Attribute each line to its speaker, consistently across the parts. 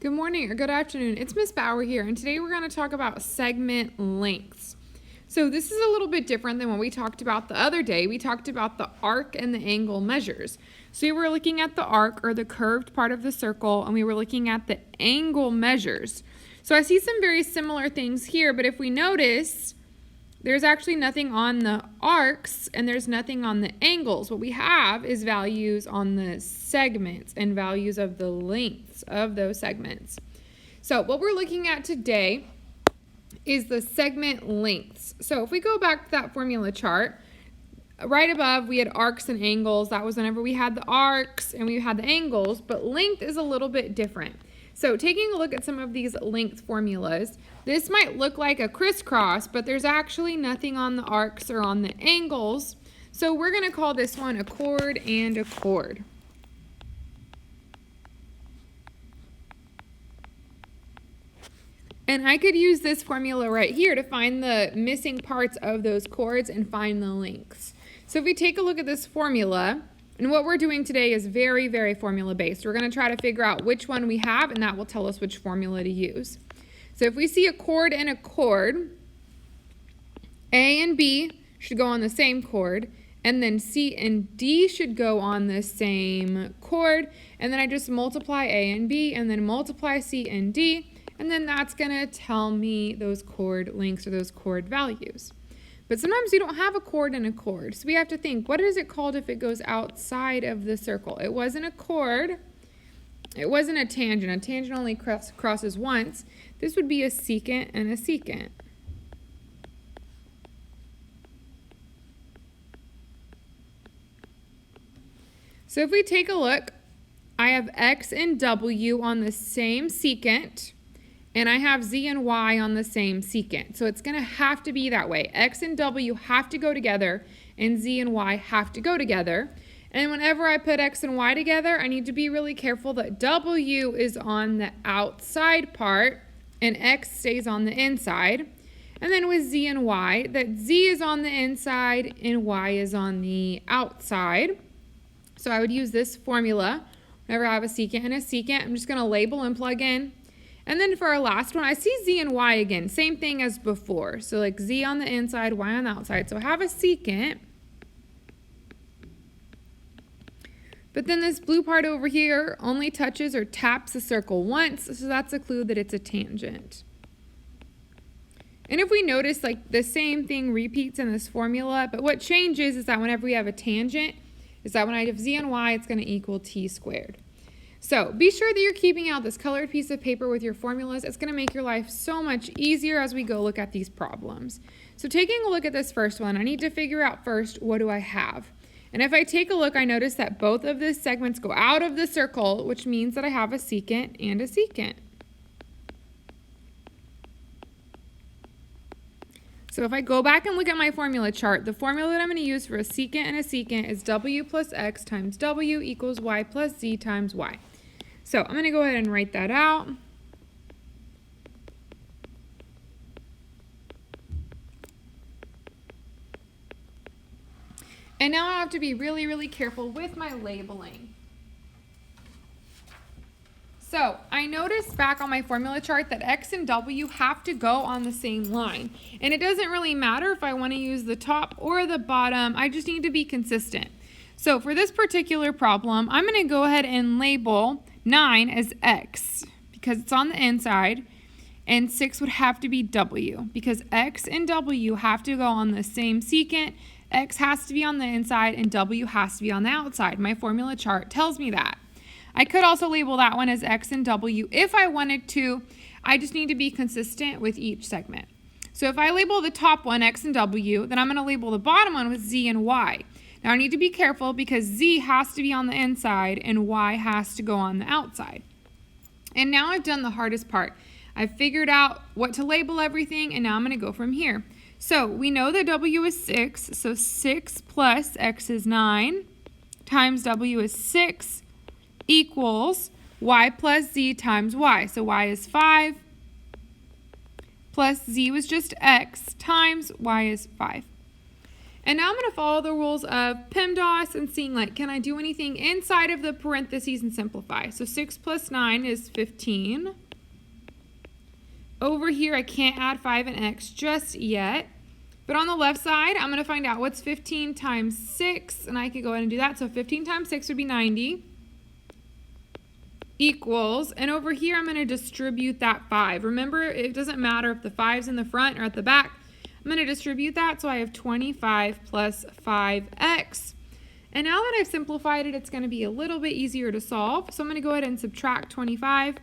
Speaker 1: Good morning or good afternoon. It's Miss Bauer here, and today we're going to talk about segment lengths. So this is a little bit different than what we talked about the other day. We talked about the arc and the angle measures. So we were looking at the arc, or the curved part of the circle, and we were looking at the angle measures. So I see some very similar things here, but if we notice, there's actually nothing on the arcs and there's nothing on the angles. What we have is values on the segments and values of the lengths of those segments. So what we're looking at today is the segment lengths. So if we go back to that formula chart, right above we had arcs and angles. That was whenever we had the arcs and we had the angles, but length is a little bit different. So taking a look at some of these length formulas, this might look like a crisscross, but there's actually nothing on the arcs or on the angles. So we're going to call this one a chord and a chord. And I could use this formula right here to find the missing parts of those chords and find the lengths. So if we take a look at this formula, and what we're doing today is very, very formula based. We're going to try to figure out which one we have, and that will tell us which formula to use. So if we see a chord and a chord, A and B should go on the same chord, and then C and D should go on the same chord, and then I just multiply A and B, and then multiply C and D, and then that's going to tell me those chord lengths or those chord values. But sometimes we don't have a chord and a chord, so we have to think, what is it called if it goes outside of the circle? It wasn't a chord. It wasn't a tangent. A tangent only crosses once. This would be a secant and a secant. So if we take a look, I have X and W on the same secant, and I have Z and Y on the same secant. So it's going to have to be that way. X and W have to go together, and Z and Y have to go together. And whenever I put X and Y together, I need to be really careful that W is on the outside part, and X stays on the inside. And then with Z and Y, that Z is on the inside, and Y is on the outside. So I would use this formula whenever I have a secant and a secant. I'm just going to label and plug in. And then for our last one, I see Z and Y again. Same thing as before. So like Z on the inside, Y on the outside. So I have a secant. But then this blue part over here only touches or taps the circle once. So that's a clue that it's a tangent. And if we notice, like the same thing repeats in this formula. But what changes is that whenever we have a tangent, is that when I have Z and Y, it's going to equal T squared. So be sure that you're keeping out this colored piece of paper with your formulas. It's going to make your life so much easier as we go look at these problems. So taking a look at this first one, I need to figure out first, what do I have? And if I take a look, I notice that both of the segments go out of the circle, which means that I have a secant and a secant. So if I go back and look at my formula chart, the formula that I'm going to use for a secant and a secant is W plus X times W equals Y plus Z times Y. So I'm going to go ahead and write that out. And now I have to be really, really careful with my labeling. So I noticed back on my formula chart that X and W have to go on the same line. And it doesn't really matter if I want to use the top or the bottom. I just need to be consistent. So for this particular problem, I'm going to go ahead and label 9 as X because it's on the inside, and 6 would have to be W because X and W have to go on the same secant. X has to be on the inside and W has to be on the outside. My formula chart tells me that. I could also label that one as X and W if I wanted to. I just need to be consistent with each segment. So if I label the top one X and W, then I'm going to label the bottom one with Z and Y. Now I need to be careful because Z has to be on the inside and Y has to go on the outside. And now I've done the hardest part. I've figured out what to label everything, and now I'm going to go from here. So we know that W is 6, so 6 plus X is 9 times W is 6 equals Y plus Z times Y. So Y is 5 plus Z was just X times Y is 5. And now I'm going to follow the rules of PEMDAS and seeing, like, can I do anything inside of the parentheses and simplify? So 6 plus 9 is 15. Over here, I can't add 5 and x just yet. But on the left side, I'm going to find out what's 15 times 6, and I could go ahead and do that. So 15 times 6 would be 90 equals, and over here, I'm going to distribute that 5. Remember, it doesn't matter if the 5's in the front or at the back. I'm going to distribute that, so I have 25 plus 5x. And now that I've simplified it, it's going to be a little bit easier to solve. So I'm going to go ahead and subtract 25.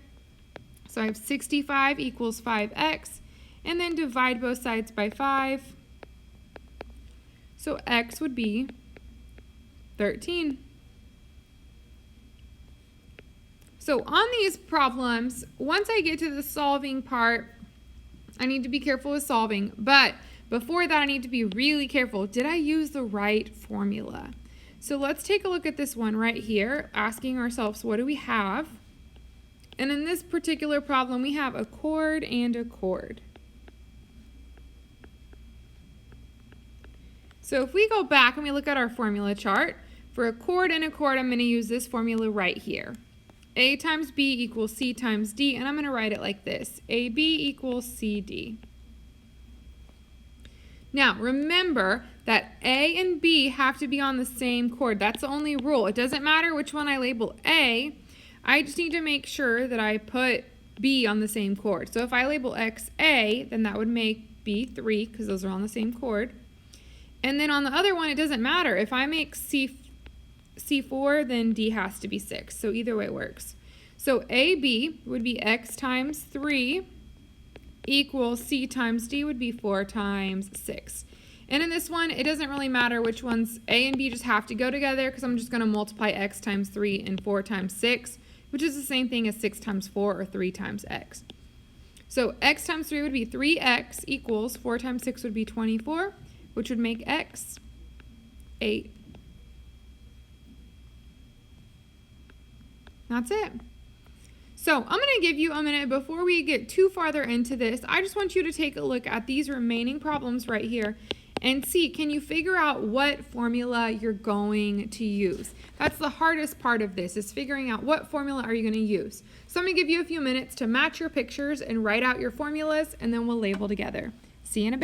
Speaker 1: So I have 65 equals 5x, and then divide both sides by 5. So x would be 13. So on these problems, once I get to the solving part, I need to be careful with solving. But before that, I need to be really careful. Did I use the right formula? So let's take a look at this one right here, asking ourselves, what do we have? And in this particular problem, we have a chord and a chord. So if we go back and we look at our formula chart, for a chord and a chord, I'm going to use this formula right here. A times B equals C times D, and I'm going to write it like this. AB equals CD. Now, remember that A and B have to be on the same chord. That's the only rule. It doesn't matter which one I label A. I just need to make sure that I put B on the same chord. So if I label X A, then that would make B 3, because those are on the same chord. And then on the other one, it doesn't matter. If I make C4, then D has to be 6. So either way works. So AB would be X times 3 equals C times D would be 4 times 6. And in this one, it doesn't really matter which ones. A and B just have to go together, because I'm just going to multiply X times 3 and 4 times 6, which is the same thing as 6 times 4 or 3 times X. So X times 3 would be 3X equals 4 times 6 would be 24. Which would make X 8. That's it. So I'm going to give you a minute before we get too farther into this. I just want you to take a look at these remaining problems right here and see, can you figure out what formula you're going to use? That's the hardest part of this, is figuring out what formula are you going to use. So I'm going to give you a few minutes to match your pictures and write out your formulas, and then we'll label together. See you in a bit.